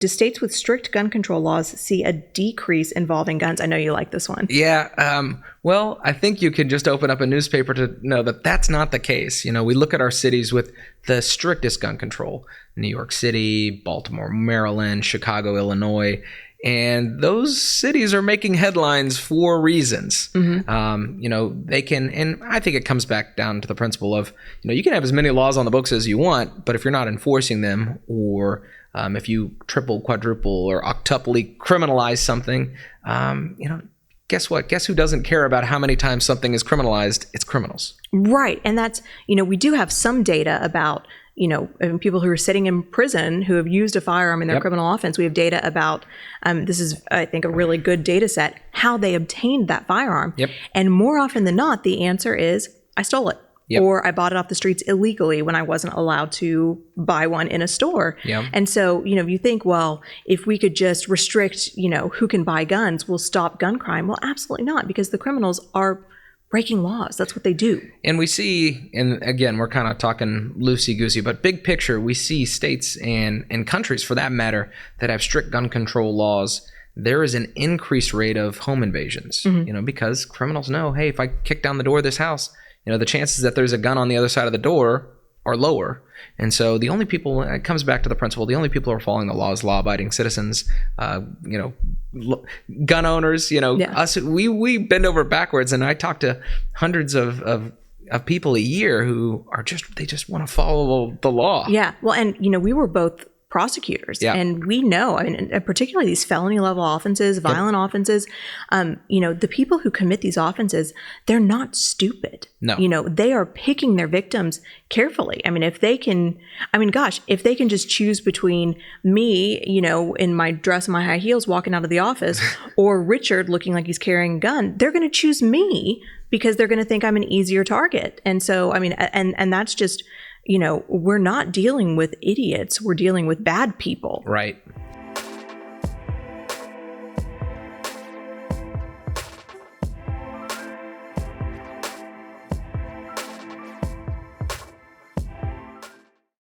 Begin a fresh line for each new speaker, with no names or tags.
do states with strict gun control laws see a decrease involving guns? I know you like this one.
Yeah. Well, I think you can just open up a newspaper to know that that's not the case. We look at our cities with the strictest gun control: New York City, Baltimore, Maryland, Chicago, Illinois. And those cities are making headlines for reasons. They can, and I think it comes back down to the principle of, you can have as many laws on the books as you want, but if you're not enforcing them, or if you triple, quadruple, or octuply criminalize something, guess what? Guess who doesn't care about how many times something is criminalized? It's criminals.
Right. And that's, we do have some data about, people who are sitting in prison who have used a firearm in their criminal offense. We have data about, this is, I think, a really good data set, how they obtained that firearm. And more often than not, the answer is, I stole it. Or I bought it off the streets illegally when I wasn't allowed to buy one in a store. And so, you think, well, if we could just restrict, who can buy guns, we'll stop gun crime. Well, absolutely not, because the criminals are breaking laws. That's what they do. And
we see, and again, we're kind of talking loosey-goosey, but big picture, we see states and countries, for that matter, that have strict gun control laws. There is an increased rate of home invasions, because criminals know, hey, if I kick down the door of this house, the chances that there's a gun on the other side of the door are lower. And so the only people, it comes back to the principle, the only people who are following the law is law-abiding citizens, gun owners, us, we bend over backwards. And I talk to hundreds of people a year who are they just want to follow the law.
Yeah. Well, and, we were both prosecutors, and we know, particularly these felony level offenses, violent offenses, the people who commit these offenses, they're not stupid.
No.
They are picking their victims carefully. If they can just choose between me, in my dress and my high heels walking out of the office or Richard looking like he's carrying a gun, they're going to choose me because they're going to think I'm an easier target. And so, and that's just, we're not dealing with idiots. We're dealing with bad people.
Right.